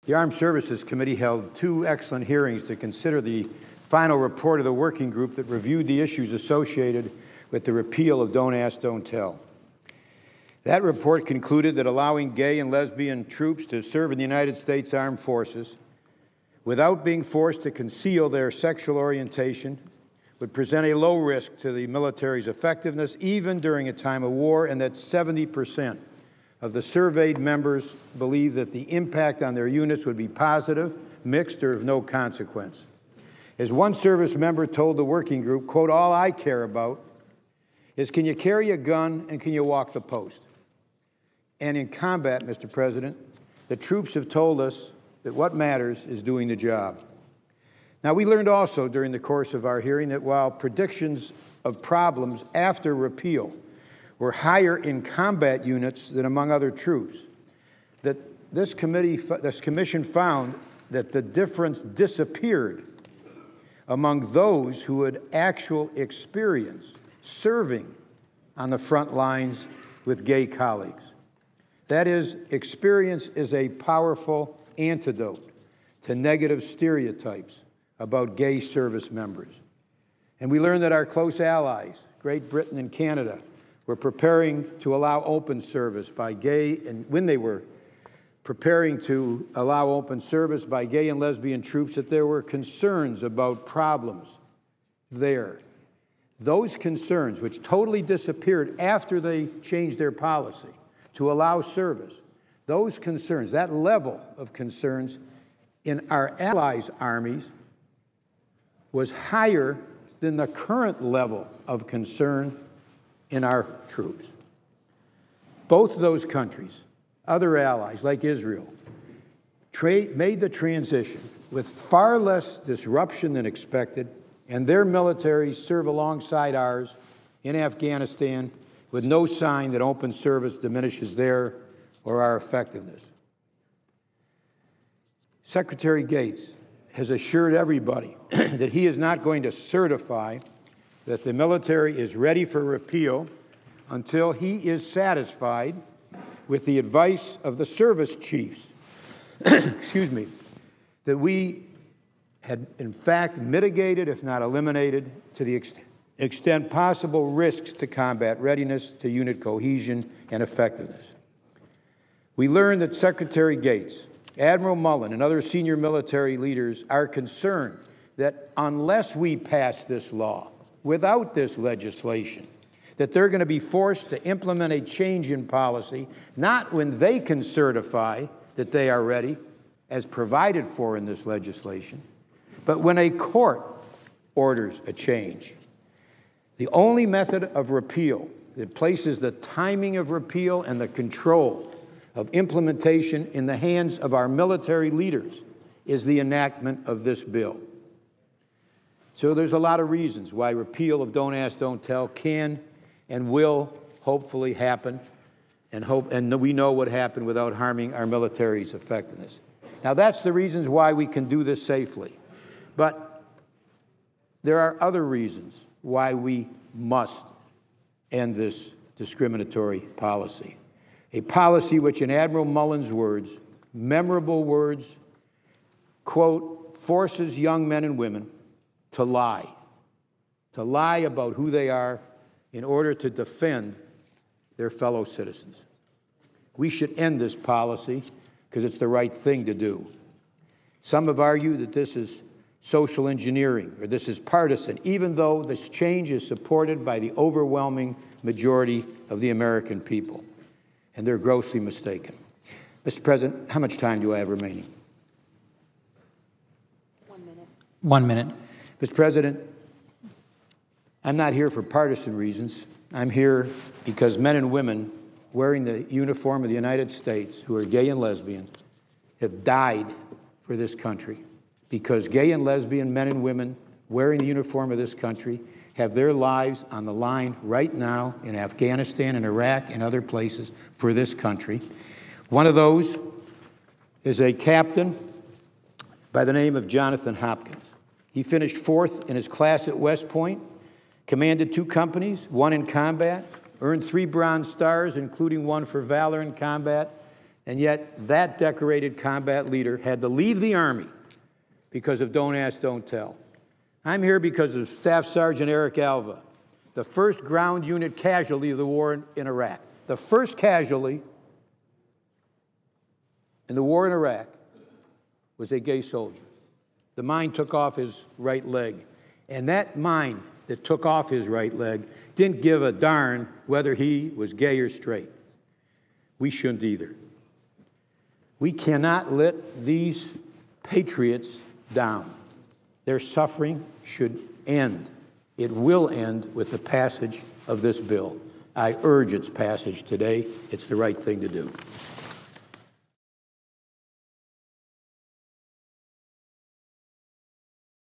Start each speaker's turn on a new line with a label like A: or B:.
A: The Armed Services Committee held 2 excellent hearings to consider the final report of the working group that reviewed the issues associated with the repeal of Don't Ask, Don't Tell. That report concluded that allowing gay and lesbian troops to serve in the United States Armed Forces without being forced to conceal their sexual orientation would present a low risk to the military's effectiveness even during a time of war, and that 70% of the surveyed members believe that the impact on their units would be positive, mixed, or of no consequence. As one service member told the working group, quote, "All I care about is can you carry a gun and can you walk the post?" And in combat, Mr. President, the troops have told us that what matters is doing the job. Now, we learned also during the course of our hearing that while predictions of problems after repeal were higher in combat units than among other troops, that this commission found that the difference disappeared among those who had actual experience serving on the front lines with gay colleagues. That is, experience is a powerful antidote to negative stereotypes about gay service members. And we learned that our close allies, Great Britain and Canada, were preparing to allow open service by gay, and when they were preparing to allow open service by gay and lesbian troops, that there were concerns about problems there. Those concerns, which totally disappeared after they changed their policy to allow service, those concerns, that level of concerns in our allies' armies was higher than the current level of concern in our troops. Both of those countries, other allies like Israel, made the transition with far less disruption than expected, and their militaries serve alongside ours in Afghanistan with no sign that open service diminishes their or our effectiveness. Secretary Gates has assured everybody that he is not going to certify that the military is ready for repeal until he is satisfied with the advice of the service chiefs, excuse me, that we had in fact mitigated, if not eliminated, to the extent possible, risks to combat readiness, to unit cohesion and effectiveness. We learned that Secretary Gates, Admiral Mullen, and other senior military leaders are concerned that unless we pass this law, without this legislation, that they're going to be forced to implement a change in policy, not when they can certify that they are ready, as provided for in this legislation, but when a court orders a change. The only method of repeal that places the timing of repeal and the control of implementation in the hands of our military leaders is the enactment of this bill. So there's a lot of reasons why repeal of Don't Ask, Don't Tell can and will hopefully happen, and we know what happened without harming our military's effectiveness. Now, that's the reasons why we can do this safely. But there are other reasons why we must end this discriminatory policy. A policy which, in Admiral Mullen's words, memorable words, quote, forces young men and women to lie about who they are in order to defend their fellow citizens. We should end this policy because it's the right thing to do. Some have argued that this is social engineering or this is partisan, even though this change is supported by the overwhelming majority of the American people. And they're grossly mistaken. Mr. President, how much time do I have remaining?
B: 1 minute.
C: 1 minute.
A: Mr. President, I'm not here for partisan reasons. I'm here because men and women wearing the uniform of the United States who are gay and lesbian have died for this country, because gay and lesbian men and women wearing the uniform of this country have their lives on the line right now in Afghanistan and Iraq and other places for this country. One of those is a captain by the name of Jonathan Hopkins. He finished 4th in his class at West Point, commanded 2 companies, 1 in combat, earned 3 Bronze Stars, including 1 for valor in combat, And yet that decorated combat leader had to leave the Army because of Don't Ask, Don't Tell. I'm here because of Staff Sergeant Eric Alva, the first ground unit casualty of the war in Iraq. The first casualty in the war in Iraq was a gay soldier. The mine took off his right leg. And that mine that took off his right leg didn't give a darn whether he was gay or straight. We shouldn't either. We cannot let these patriots down. Their suffering should end. It will end with the passage of this bill. I urge its passage today. It's the right thing to do.